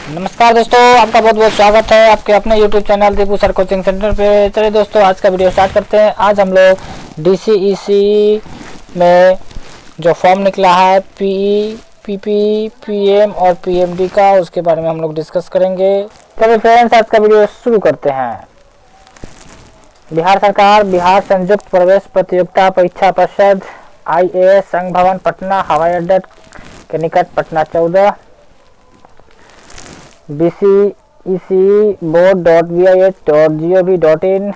नमस्कार दोस्तों, आपका बहुत बहुत स्वागत है आपके अपने YouTube channel Deepu sir coaching centre पे। चलिए दोस्तों, आज का वीडियो स्टार्ट करते हैं। आज हम लोग DCECE में जो फॉर्म निकला है PE, PPE, PM और PMD का, उसके बारे में हम लोग डिस्कस करेंगे। चलिए फ्रेंड्स, आज का वीडियो शुरू करते हैं। बिहार सरकार बिहार संयुक्त प्रवेश प्रतियोगिता परीक्षा परिषद IAS संघ भवन पटना हवाई अड्डा के निकट पटना 14 DCECE.board.bih.gov.in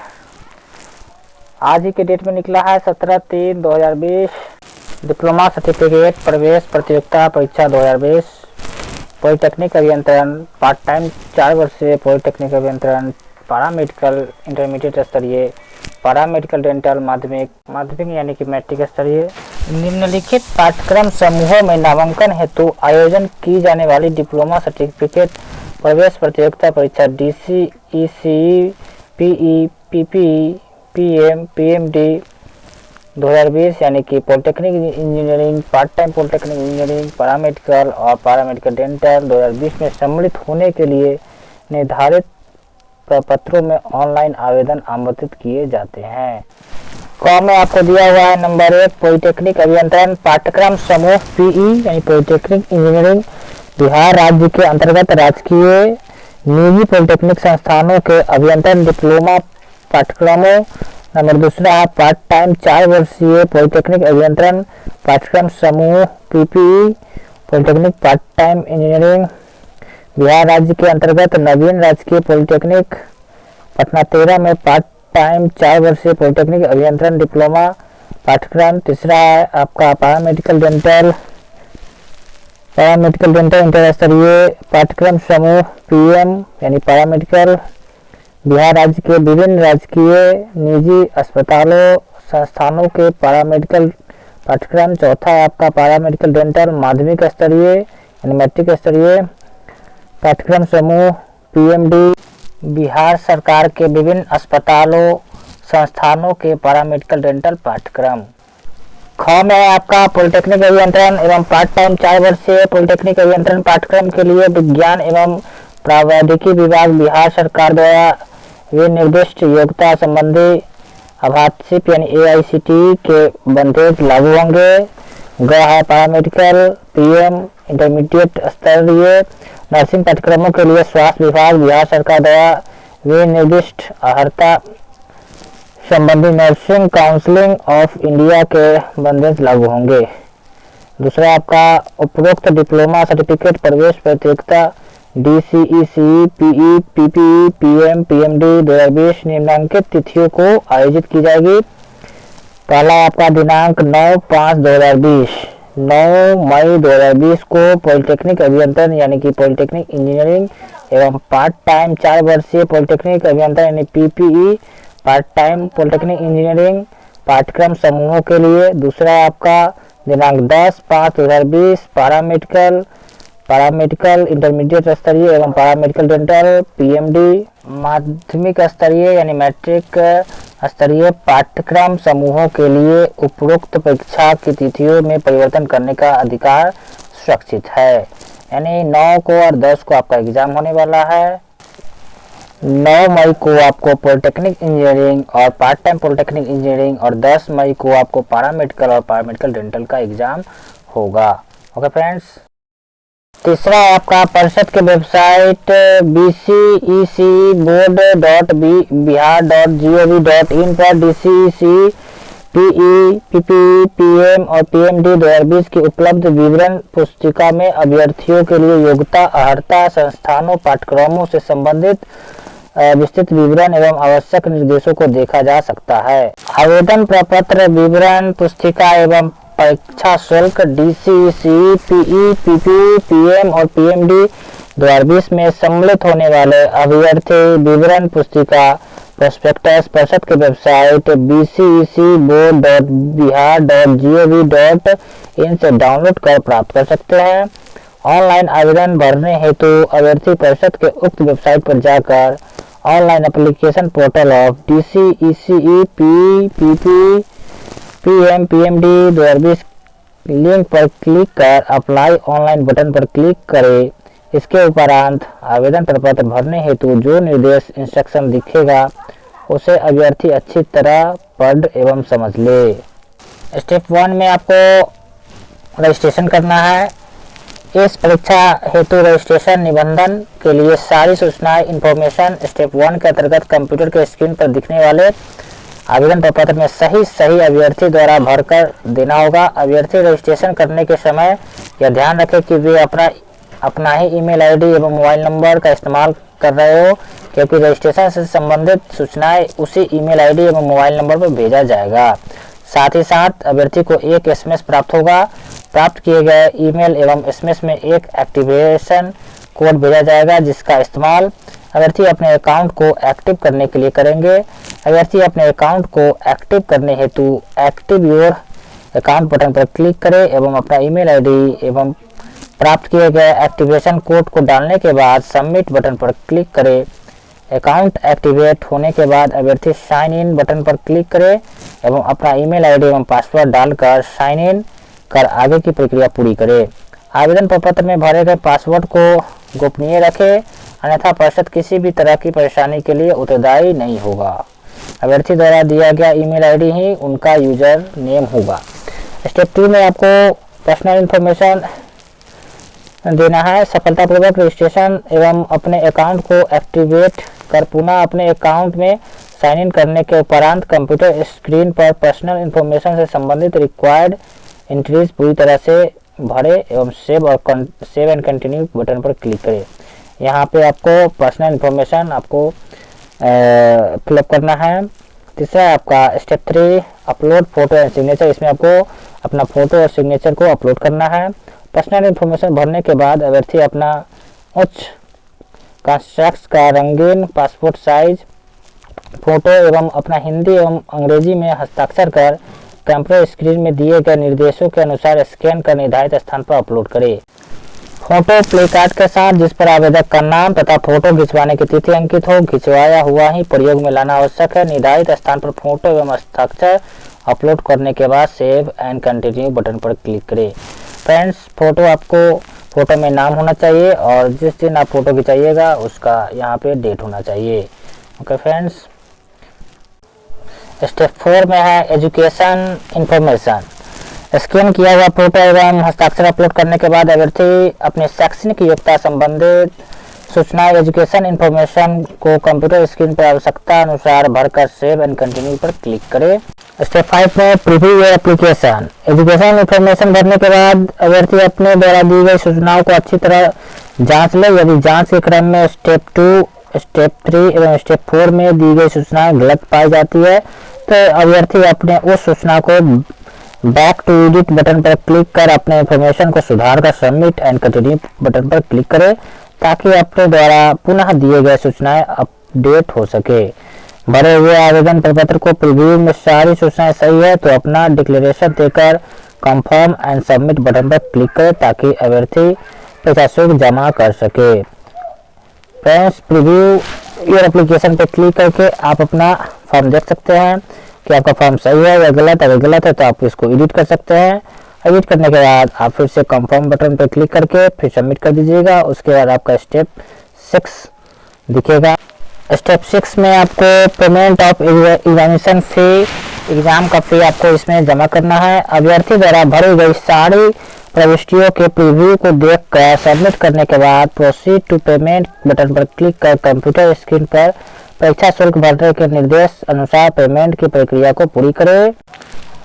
आज ही के डेट में निकला है 17/3/2020। डिप्लोमा सर्टिफिकेट प्रवेश प्रतियोगिता परीक्षा 2020 पॉलिटेक्निक अभियंत्रण पार्ट टाइम 4 वर्षीय पॉलिटेक्निक अभियंत्रण पैरामेडिकल इंटरमीडिएट स्तरीय पैरामेडिकल डेंटल माध्यमिक यानी कि मैट्रिक स्तरीय निम्नलिखित पाठ्यक्रम समूहों में नामांकन हेतु आयोजन की जाने वाली डिप्लोमा सर्टिफिकेट प्रवेश प्रतियोगिता परीक्षा DCECE PE PPE PM PMD 2020 यानी कि polytechnic engineering part time polytechnic engineering paramedical और पैरामेडिकल डेंटल 2020 में सम्मिलित होने के लिए निर्धारित प्रपत्रों में ऑनलाइन आवेदन आमंत्रित किए जाते हैं। कॉम में आपको दिया हुआ है नंबर 1 पॉलिटेक्निक अभियंत्रण पाठ्यक्रम समूह PE यानी पॉलिटेक्निक इंजीनियरिंग बिहार राज्य के अंतर्गत राजकीय निजी पॉलिटेक्निक संस्थानों के अभियंत्रण डिप्लोमा पाठ्यक्रमों। नंबर 2 है पार्ट टाइम 4 वर्षीय पॉलिटेक्निक अभियंत्रण पाठ्यक्रम समूह PPE polytechnic part time engineering Bihar राज्य के अंतर्गत नवीन राजकीय पॉलिटेक्निक पटना 13 में पार्ट टाइम 4 वर्षीय पॉलिटेक्निक अभियंत्रण डिप्लोमा पाठ्यक्रम। 3 है आपका पैरामेडिकल डेंटल इंटर स्तरीय पाठ्यक्रम समूह PM यानी पैरामेडिकल बिहार राज्य के विभिन्न राजकीय निजी अस्पतालों संस्थानों के पैरामेडिकल पाठ्यक्रम। 4 है आपका पैरामेडिकल डेंटल माध्यमिक स्तरीय यानी मैट्रिक स्तरीय पाठ्यक्रम समूह PMD बिहार सरकार के विभिन्न अस्पतालों संस्थानों के पैरामेडिकल डेंटल पाठ्यक्रम। ख में आपका पॉलिटेक्निक अभियंत्रण एवं पार्ट टाइम 4 वर्षीय पॉलिटेक्निक अभियंत्रण पाठ्यक्रम के लिए विज्ञान एवं प्रौद्योगिकी विभाग बिहार सरकार द्वारा विनिर्दिष्ट योग्यता संबंधी आवासीय यानी AICTE के बंदेज लागू होंगे। ग है पैरामेडिकल PM इंटरमीडिएट स्तरीय नर्सिंग पाठ्यक्रमों के लिए स्वास्थ्य विभाग बिहार सरकार द्वारा विनिर्दिष्ट अर्हता संबंधी नर्सिंग काउंसिलिंग ऑफ इंडिया के बंदेज लागू होंगे। दूसरा आपका उपरोक्त डिप्लोमा सर्टिफिकेट प्रवेश प्रतियोगिता DCECE PE PPE PM PMD 2020 निम्नलिखित तिथियों को आयोजित की जाएगी। पहला आपका दिनांक 9/5/2020 9 मई 2020 को पॉलिटेक्निक अभियंत्रण यानी कि पॉलिटेक्निक इंजीनियरिंग एवं पार्ट टाइम 4 वर्षीय पॉलिटेक्निक अभियंत्रण यानी PPE part time polytechnic engineering पाठ्यक्रम समूहों के लिए। दूसरा आपका दिनांक 10/5/2020 पैरामेडिकल इंटरमीडिएट स्तरीय एवं पैरामेडिकल डेंटल PMD माध्यमिक स्तरीय यानी मैट्रिक स्तरीय पाठ्यक्रम समूहों के लिए उपरोक्त परीक्षा की तिथियों में परिवर्तन करने का अधिकार सुरक्षित है। यानी 9 को और 10 को आपका एग्जाम होने वाला है। 9 मई को आपको पॉलिटेक्निक इंजीनियरिंग और पार्ट टाइम पॉलिटेक्निक इंजीनियरिंग और 10 मई को आपको पैरामेडिकल और पैरामेडिकल डेंटल का एग्जाम होगा। Okay friends. तीसरा आपका परिषद के वेबसाइट bcec.board.bihar.gov.in पर DCECE PE PPE PM और PMD 2020 की उपलब्ध विवरण पुस्तिका में अभ्यर्थियों के लिए योग्यता अर्हता संस्थानों पाठ्यक्रमों से संबंधित विस्तृत विवरण एवं आवश्यक निर्देशों को देखा जा सकता है। आवेदन प्रपत्र विवरण पुस्तिका एवं परीक्षा शुल्क DCECE PE PPE PM और PMD 2020 में सम्मिलित होने वाले अभ्यर्थी विवरण पुस्तिका प्रोस्पेक्टस परिषद के वेबसाइट bcec.board.bihar.gov.in से डाउनलोड कर प्राप्त कर सकते हैं। ऑनलाइन आवेदन भरने हेतु अभ्यर्थी परिषद के उक्त वेबसाइट पर जाकर online application portal of DCECE PE PPE PM PMD 2020 link पर क्लिक कर अप्लाई ऑनलाइन बटन पर क्लिक करें इसके उपरांत आवेदन प्रपत्र भरने हेतु जो निर्देश इंस्ट्रक्शन दिखेगा उसे अभ्यर्थी अच्छी तरह पढ़ एवं समझ ले। स्टेप 1 में आपको रजिस्ट्रेशन करना है। इस परीक्षा हेतु रजिस्ट्रेशन निबंधन के लिए सारी सूचनाएं इंफॉर्मेशन स्टेप 1 के अंतर्गत कंप्यूटर के स्क्रीन पर दिखने वाले आवेदन प्रपत्र में सही अभ्यर्थी द्वारा भरकर देना होगा। अभ्यर्थी रजिस्ट्रेशन करने के समय यह ध्यान रखें कि वे अपना ही ईमेल आईडी एवं मोबाइल नंबर का इस्तेमाल कर रहे हो, क्योंकि रजिस्ट्रेशन से संबंधित सूचनाएं उसी ईमेल आईडी एवं मोबाइल नंबर पर भेजा जाएगा। साथ ही साथ अभ्यर्थी को एक एसएमएस प्राप्त होगा। प्राप्त किए गए ईमेल एवं एसएमएस में एक एक्टिवेशन कोड भेजा जाएगा, जिसका इस्तेमाल अभ्यर्थी अपने अकाउंट को एक्टिव करने के लिए करेंगे। अभ्यर्थी अपने अकाउंट को एक्टिव करने हेतु एक्टिव योर अकाउंट बटन पर क्लिक करें एवं अपना ईमेल आईडी एवं प्राप्त किए गए एक्टिवेशन कोड को डालने के बाद सबमिट बटन पर क्लिक करें। अकाउंट एक्टिवेट होने के बाद अभ्यर्थी साइन इन बटन पर क्लिक करें एवं अपना ईमेल आईडी एवं पासवर्ड डालकर साइन इन कर आगे की प्रक्रिया पूरी करें। आवेदन प्रपत्र में भरे गए पासवर्ड को गोपनीय रखें, अन्यथा परिषद किसी भी तरह की परेशानी के लिए उत्तरदायी नहीं होगा। अभ्यर्थी द्वारा दिया गया ईमेल आईडी ही उनका यूजर नेम होगा। स्टेप 2 में आपको पर्सनल इंफॉर्मेशन देना है। सफलतापूर्वक रजिस्ट्रेशन एवं अपने अकाउंट को एक्टिवेट कर पुनः अपने अकाउंट में साइन इन करने के उपरांत कंप्यूटर स्क्रीन पर पर्सनल इंफॉर्मेशन से संबंधित रिक्वायर्ड एंट्रीज पूरी तरह से भरें एवं सेव एंड कंटिन्यू बटन पर क्लिक करें। यहाँ पे आपको पर्सनल इंफॉर्मेशन आपको फिलअप करना है। तीसरा आपका step 3 upload photo and signature. इसमें आपको अपना फोटो और सिग्नेचर को अपलोड करना है। पर्सनल इंफॉर्मेशन भरने के बाद अभ्यर्थी अपना उच्च कंस्ट्रक्ट का रंगीन पासपोर्ट साइज फोटो एवं अपना हिंदी एवं अंग्रेजी में हस्ताक्षर कर कंप्यूटर स्क्रीन में दिए गए निर्देशों के अनुसार स्कैन कर निर्धारित स्थान पर अपलोड करें। फोटो प्ले कार्ड के साथ जिस पर आवेदक का नाम तथा फोटो खिंचवाने की तिथि अंकित हो, खिंचवाया हुआ ही प्रयोग में लाना आवश्यक है। निर्धारित स्थान पर फोटो एवं हस्ताक्षर अपलोड करने के बाद सेव एंड कंटिन्यू बटन पर क्लिक करें। फ्रेंड्स, फोटो में नाम होना चाहिए और जिस दिन आप फोटो खिंचाइएगा उसका यहाँ पे डेट होना चाहिए। ओके फ्रेंड्स, स्टेप 4 में है एजुकेशन इंफॉर्मेशन। स्कैन किया हुआ फोटो एवं हस्ताक्षर अपलोड करने के बाद अभ्यर्थी अपने शैक्षणिक योग्यता संबंधित सूचना एजुकेशन इंफॉर्मेशन को कंप्यूटर स्क्रीन पर आवश्यकता अनुसार भरकर सेव एंड कंटिन्यू पर क्लिक करें। स्टेप 5 में preview your application. Education information भरने के बाद अभ्यर्थी अपने द्वारा दी गई सूचनाओं को अच्छी तरह जांच ले। यदि जांच के क्रम में स्टेप 2, स्टेप 3 एवं स्टेप 4 में दी गई सूचनाएं गलत पाई जाती है तो अभ्यर्थी अपने उस सूचना को बैक टू एडिट बटन पर क्लिक कर अपने इंफॉर्मेशन को सुधार कर सबमिट एंड कंटिन्यू बटन पर क्लिक करें, ताकि अपने द्वारा पुनः दिए गए सूचनाएं अपडेट हो सके। भरे हुए आवेदन प्रपत्र को प्रीव्यू में सारी सूचनाएं सही है तो अपना डिक्लेरेशन देकर कंफर्म एंड सबमिट बटन पर क्लिक करें, ताकि अभ्यर्थी परीक्षा शुल्क जमा कर सके। फ्रेंड्स, प्रीव्यू योर एप्लीकेशन पर क्लिक करके आप अपना फॉर्म देख सकते हैं कि आपका फॉर्म सही है या गलत। अगर गलत है तो आप इसको एडिट कर सकते हैं। एडिट करने के बाद आप फिर से कंफर्म बटन पर क्लिक करके फिर सबमिट कर दीजिएगा। उसके बाद आपका स्टेप 6 दिखेगा। स्टेप 6 में आपको payment of examination fee, exam का फी आपको इसमें जमा करना है। अभ्यर्थी द्वारा भरी गई सारी प्रविष्टियों के प्रीव्यू को देखकर सबमिट करने के बाद प्रोसीड टू पेमेंट बटन पर क्लिक कर कंप्यूटर स्क्रीन पर परीक्षा शुल्क भरने के निर्देश अनुसार पेमेंट की प्रक्रिया को पूरी करें।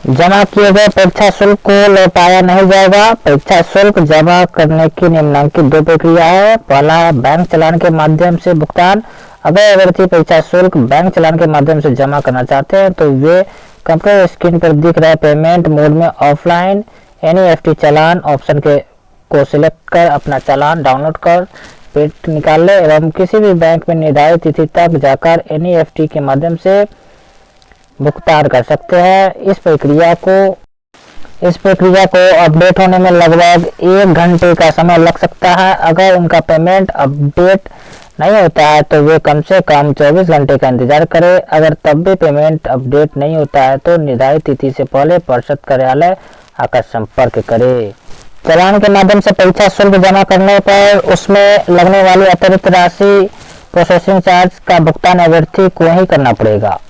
जमा किए गए परीक्षा शुल्क को लौटाया नहीं जाएगा। परीक्षा शुल्क जमा करने की निम्नलिखित 2 प्रक्रिया है। पहला है बैंक चालान के माध्यम से भुगतान। अगर अभ्यर्थी परीक्षा शुल्क बैंक चालान के माध्यम से जमा करना चाहते हैं तो वे कंप्यूटर स्क्रीन पर दिख रहे पेमेंट मोड में ऑफलाइन NEFT चालान ऑप्शन को सिलेक्ट कर अपना चालान डाउनलोड कर प्रिंट निकाल ले एवं किसी भी बैंक में निर्धारित तिथि तक जाकर NEFT के माध्यम से भुगतान कर सकते हैं। इस प्रक्रिया को अपडेट होने में लगभग 1 घंटे का समय लग सकता है। अगर उनका पेमेंट अपडेट नहीं होता है तो वे कम से कम 24 घंटे का इंतजार करें। अगर तब भी पेमेंट अपडेट नहीं होता है तो निर्धारित तिथि से पहले परिषद कार्यालय आकर संपर्क करें। चालान के माध्यम से परीक्षा शुल्क जमा करने पर उसमें लगने वाली अतिरिक्त राशि प्रोसेसिंग चार्ज का भुगतान अभ्यर्थी को ही करना पड़ेगा।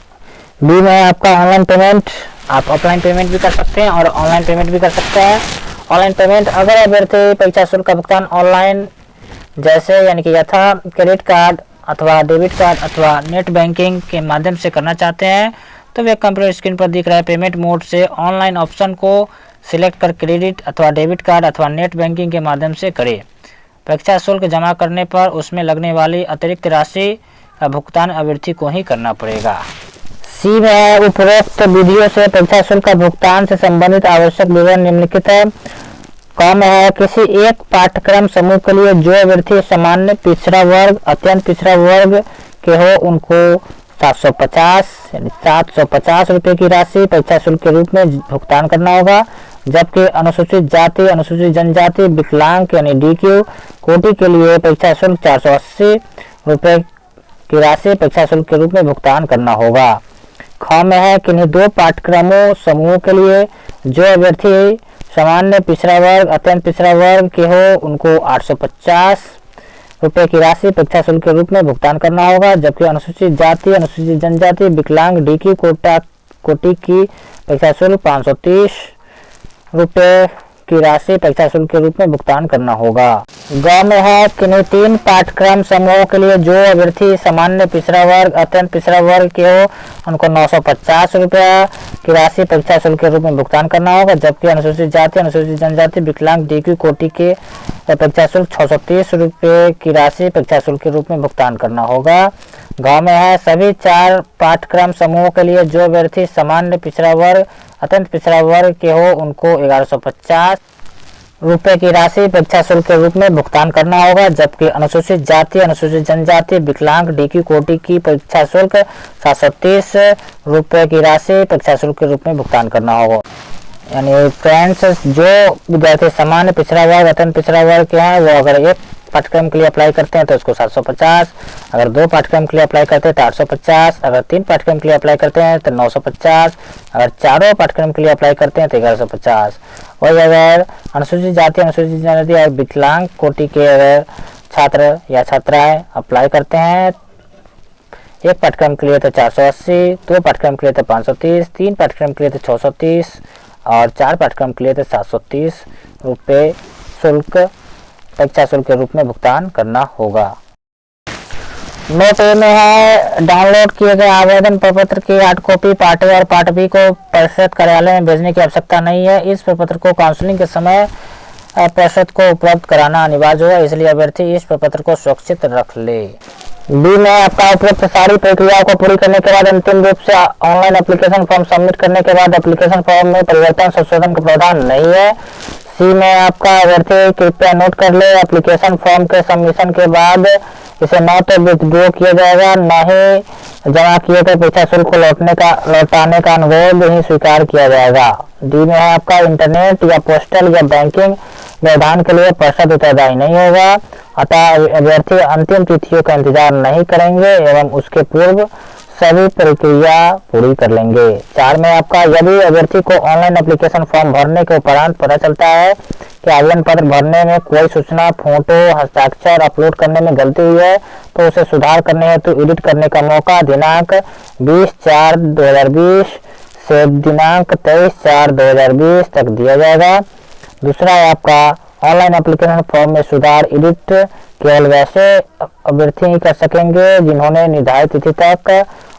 बी में आपका ऑनलाइन पेमेंट, आप ऑफलाइन पेमेंट भी कर सकते हैं और ऑनलाइन पेमेंट भी कर सकते हैं। ऑनलाइन पेमेंट अगर अभ्यर्थी परीक्षा शुल्क का भुगतान ऑनलाइन जैसे यानी कि यथा क्रेडिट कार्ड अथवा डेबिट कार्ड अथवा नेट बैंकिंग के माध्यम से करना चाहते हैं तो वे कंप्यूटर स्क्रीन पर दिख रहे पेमेंट मोड से ऑनलाइन ऑप्शन को सिलेक्ट कर क्रेडिट अथवा डेबिट कार्ड अथवा नेट बैंकिंग के माध्यम से करें। परीक्षा शुल्क जमा करने पर उसमें लगने वाली अतिरिक्त राशि का भुगतान अभ्यर्थी को ही करना पड़ेगा। सी में उपरोक्त विधियों से परीक्षा शुल्क का भुगतान से संबंधित आवश्यक विवरण निम्नलिखित है। कम है किसी एक पाठ्यक्रम समूह के लिए जो अभ्यर्थी सामान्य पिछड़ा वर्ग अत्यंत पिछड़ा वर्ग के हो उनको 750 रुपये की राशि परीक्षा शुल्क के रूप में भुगतान करना होगा, जबकि अनुसूचित जाति अनुसूचित जनजाति विकलांग यानी DQ कोटि के लिए परीक्षा शुल्क 480 रुपये की राशि परीक्षा शुल्क के रूप में भुगतान करना होगा। ख में है किन्हीं दो पाठ्यक्रमों समूहों के लिए जो अभ्यर्थी सामान्य पिछड़ा वर्ग अत्यंत पिछड़ा वर्ग के हो उनको 850 रुपये की राशि परीक्षा शुल्क के रूप में भुगतान करना होगा, जबकि अनुसूचित जाति अनुसूचित जनजाति विकलांग DQ कोटि की परीक्षा शुल्क 530 रुपये की राशि परीक्षा शुल्क के रूप में भुगतान करना होगा। ग में है किन्हीं तीन पाठ्यक्रम समूहों के लिए जो अभ्यर्थी सामान्य पिछड़ा वर्ग अत्यंत पिछड़ा वर्ग के हो उनको 950 रुपया की राशि परीक्षा शुल्क के रूप में भुगतान करना होगा, जबकि अनुसूचित जाति अनुसूचित जनजाति विकलांग DQ कोटि के परीक्षा शुल्क 630 रुपये की राशि परीक्षा शुल्क के रूप में भुगतान करना होगा। ग में है सभी चार पाठ्यक्रम समूहों के लिए जो अभ्यर्थी सामान्य पिछड़ा वर्ग अत्यंत पिछड़ा वर्ग के हो उनको 1150 रुपये की राशि परीक्षा शुल्क के रूप में भुगतान करना होगा, जबकि अनुसूचित जाति अनुसूचित जनजाति विकलांग DQ कोटि की परीक्षा शुल्क 730 रुपये की राशि परीक्षा शुल्क के रूप में भुगतान करना होगा। यानी फ्रेंड्स, जो विद्यार्थी सामान्य पिछड़ा वर्ग अत्यंत पिछड़ा वर्ग के हैं वो अगर एक पाठ्यक्रम के लिए अप्लाई करते हैं तो उसको 750, अगर दो पाठ्यक्रम के लिए अप्लाई करते हैं तो 850, अगर तीन पाठ्यक्रम के लिए अप्लाई करते हैं तो 950, अगर चारों पाठ्यक्रम के लिए अप्लाई करते हैं तो 1150। वही अगर अनुसूचित जाति अनुसूचित जनजाति और विकलांग कोटि के अगर छात्र या छात्राएं अप्लाई करते हैं एक पाठ्यक्रम के लिए तो 480, दो पाठ्यक्रम के लिए तो 530, तीन पाठ्यक्रम के लिए तो 630 और चार पाठ्यक्रम के लिए तो 730 रुपये शुल्क परीक्षा शुल्क के रूप में भुगतान करना होगा। नोट ए में है डाउनलोड किए गए आवेदन प्रपत्र की हार्ड कॉपी पार्ट ए और पार्ट बी को परिषद कार्यालय में भेजने की आवश्यकता नहीं है। इस प्रपत्र को काउंसलिंग के समय परिषद को उपलब्ध कराना अनिवार्य होगा, इसलिए अभ्यर्थी इस प्रपत्र को सुरक्षित रख ले। बी में आपका उपलब्ध सारी प्रक्रियाओं को पूरी करने के बाद अंतिम रूप से ऑनलाइन एप्लीकेशन फॉर्म सबमिट करने के बाद एप्लीकेशन फॉर्म में परिवर्तन संशोधन का प्रावधान नहीं है। सी में आपका अभ्यर्थी कृपया नोट कर ले एप्लीकेशन फॉर्म के सबमिशन के बाद इसे न तो विथड्रॉ किया जाएगा न ही जमा किए गए परीक्षा शुल्क को लौटाने का अनुरोध ही स्वीकार किया जाएगा। डी में है आपका इंटरनेट या पोस्टल या बैंकिंग व्यवधान के लिए परिषद उत्तरदायी नहीं होगा, अतः अभ्यर्थी अंतिम तिथियों का इंतजार नहीं करेंगे एवं उसके पूर्व सभी प्रक्रिया पूरी कर लेंगे। 4 में आपका यदि अभ्यर्थी को ऑनलाइन एप्लीकेशन फॉर्म भरने के उपरांत पता चलता है कि आवेदन पत्र भरने में कोई सूचना फोटो हस्ताक्षर अपलोड करने में गलती हुई है तो उसे सुधार करने हेतु एडिट करने का मौका दिनांक 20/4/2020 से दिनांक 23/4/2020 तक दिया जाएगा। दूसरा है आपका ऑनलाइन एप्लीकेशन फॉर्म में सुधार एडिट केवल वैसे अभ्यर्थी ही कर सकेंगे जिन्होंने निर्धारित तिथि तक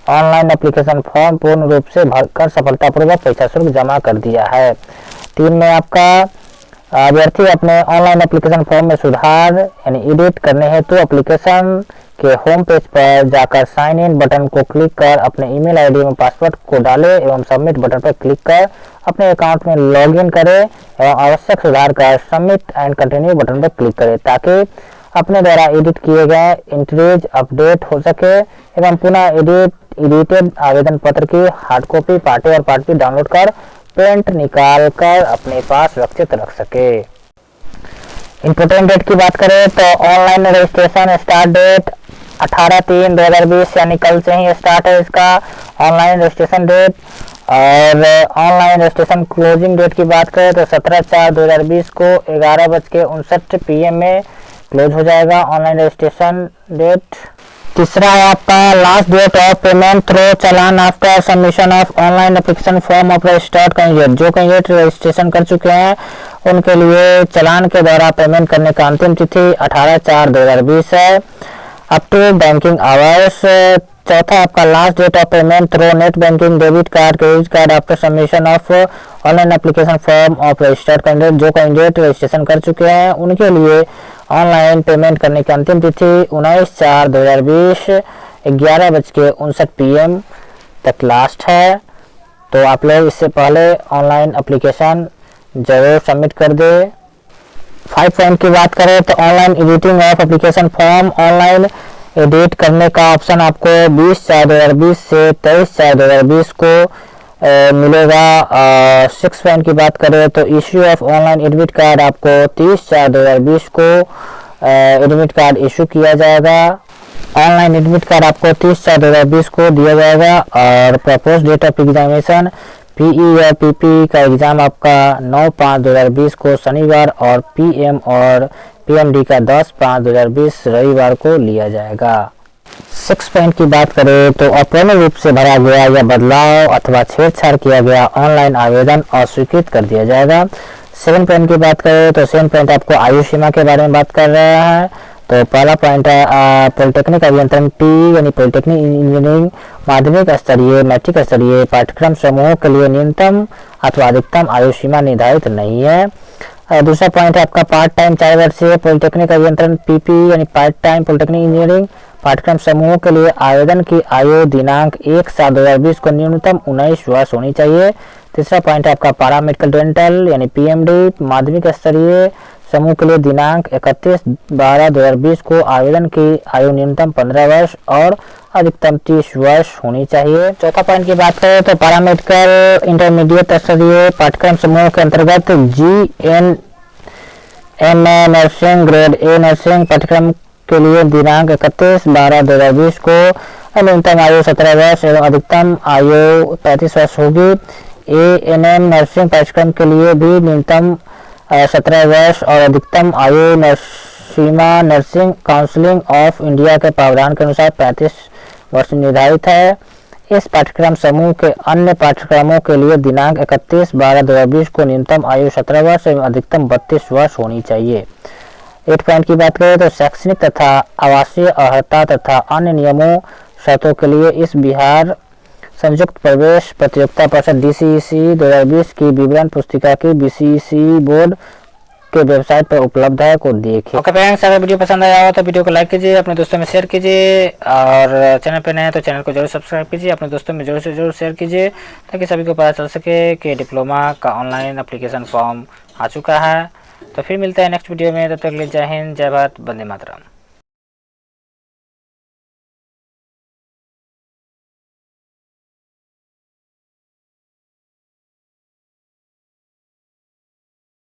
ऑनलाइन एप्लीकेशन फॉर्म पूर्ण रूप से भरकर सफलतापूर्वक परीक्षा शुल्क जमा कर दिया है। 3 में आपका अभ्यर्थी अपने ऑनलाइन एप्लीकेशन फॉर्म में सुधार यानी एडिट करने हेतु एप्लीकेशन के होम पेज पर जाकर साइन इन बटन को क्लिक कर अपने ईमेल आईडी एवं पासवर्ड को डाले एवं सबमिट बटन पर क्लिक कर अपने अकाउंट में लॉगिन करें एवं आवश्यक सुधार कर सबमिट एंड कंटिन्यू बटन पर क्लिक करें ताकि अपने द्वारा एडिट किए गए एंट्रीज अपडेट हो सके एवं पुनः एडिटेड आवेदन पत्र की हार्ड कॉपी पार्ट ए और पार्ट बी डाउनलोड कर प्रिंट निकाल कर अपने पास सुरक्षित रख सके। इम्पोर्टेंट डेट की बात करें तो ऑनलाइन रजिस्ट्रेशन स्टार्ट डेट 18/3/2020 यानी कल से ही स्टार्ट है इसका ऑनलाइन रजिस्ट्रेशन डेट और ऑनलाइन रजिस्ट्रेशन क्लोजिंग डेट की बात करें तो 17/4/2020 को 11:59 PM में क्लोज हो जाएगा ऑनलाइन रजिस्ट्रेशन डेट। तीसरा है आपका last date of payment through challan after submission of online application form of registered candidate. जो कैंडिडेट रजिस्ट्रेशन कर चुके हैं उनके लिए चालान के द्वारा पेमेंट करने का अंतिम तिथि 18/4/2020 है। Up to banking hours. चौथा आपका last date of payment through net banking debit card credit card after submission of online application form of registered candidate. जो कैंडिडेट रजिस्ट्रेशन कर चुके हैं उनके लिए ऑनलाइन पेमेंट करने की अंतिम तिथि 19/4/2020 11:59 PM तक लास्ट है। तो आप लोग इससे पहले ऑनलाइन एप्लीकेशन जरूर सबमिट कर दे। 5 पॉइंट की बात करें तो online editing of application form. Online edit करने का ऑप्शन आपको 20/4/2020 से 23/4/2020 को मिलेगा। 6 पॉइंट की बात करें तो issue of online admit card आपको 30/4/2020 को एडमिट कार्ड इशू किया जाएगा। ऑनलाइन एडमिट कार्ड आपको 30/4/2020 को दिया जाएगा। और propose date of examination PE या PPE का एग्जाम आपका 9/5/2020 को शनिवार और PM और PMD का 10/5/2020 रविवार को लिया जाएगा। 6 पॉइंट की बात करें तो अपूर्ण रूप से भरा गया या बदलाव अथवा छेड़छाड़ किया गया ऑनलाइन आवेदन अस्वीकृत कर दिया जाएगा। 7 पॉइंट की बात करें तो 7 पॉइंट आपको आयु सीमा के बारे में बात कर रहा है। तो पहला पॉइंट है पॉलिटेक्निक अभियंत्रण P यानी पॉलिटेक्निक इंजीनियरिंग माध्यमिक स्तरीय मैट्रिक स्तरीय पाठ्यक्रम समूह के लिए न्यूनतम अथवा अधिकतम आयु सीमा निर्धारित नहीं है। दूसरा पॉइंट है आपका पार्ट टाइम 4 वर्षीय पॉलिटेक्निक अभियंत्रण PP यानी पार्ट टाइम पॉलिटेक्निक इंजीनियरिंग पाठ्यक्रम समूह के लिए आवेदन की आयु दिनांक 1/7/2020 को न्यूनतम 19 वर्ष होनी चाहिए। तीसरा पॉइंट है आपका पारा मेडिकल डेंटल यानी PMD माध्यमिक स्तरीय समूह के लिए दिनांक 31/12/2020 को आवेदन की आयु न्यूनतम 15 वर्ष और अधिकतम 30 वर्ष होनी चाहिए। चौथा पॉइंट की बात करें तो पैरामेडिकल इंटरमीडिएट स्तरीय पाठ्यक्रम समूह के अंतर्गत GNMA nursing grade A nursing पाठ्यक्रम के लिए दिनांक 31/12/2020 को न्यूनतम आयु 17 वर्ष एवं अधिकतम आयु 35 वर्ष होगी। ANM नर्सिंग पाठ्यक्रम के लिए भी न्यूनतम 17 वर्ष और अधिकतम आयु सीमा नर्सिंग काउंसिलिंग ऑफ इंडिया के प्रावधान के अनुसार 35 वर्ष निर्धारित है। इस पाठ्यक्रम समूह के अन्य पाठ्यक्रमों के लिए दिनांक 31/12/2020 को न्यूनतम आयु 17 वर्ष एवं अधिकतम 32 वर्ष होनी चाहिए। 8 पॉइंट की बात करें तो शैक्षणिक तथा आवासीय अर्हता तथा अन्य नियमों शर्तों के लिए इस बिहार संयुक्त प्रवेश प्रतियोगिता परिषद DCECE 2020 की विवरण पुस्तिका की BCECE बोर्ड के वेबसाइट पर उपलब्ध है, को देखिए। ओके फ्रेंड्स, अगर वीडियो पसंद आया हो तो वीडियो को लाइक कीजिए, अपने दोस्तों में शेयर कीजिए और चैनल पर नए हैं तो चैनल को जरूर सब्सक्राइब कीजिए, अपने दोस्तों में जरूर से जरूर शेयर कीजिए ताकि सभी को पता चल सके कि डिप्लोमा का ऑनलाइन एप्लीकेशन फॉर्म आ चुका है। तो फिर मिलता है नेक्स्ट वीडियो में, तब तक के लिए जय हिंद, जय भारत, वंदे मातरम।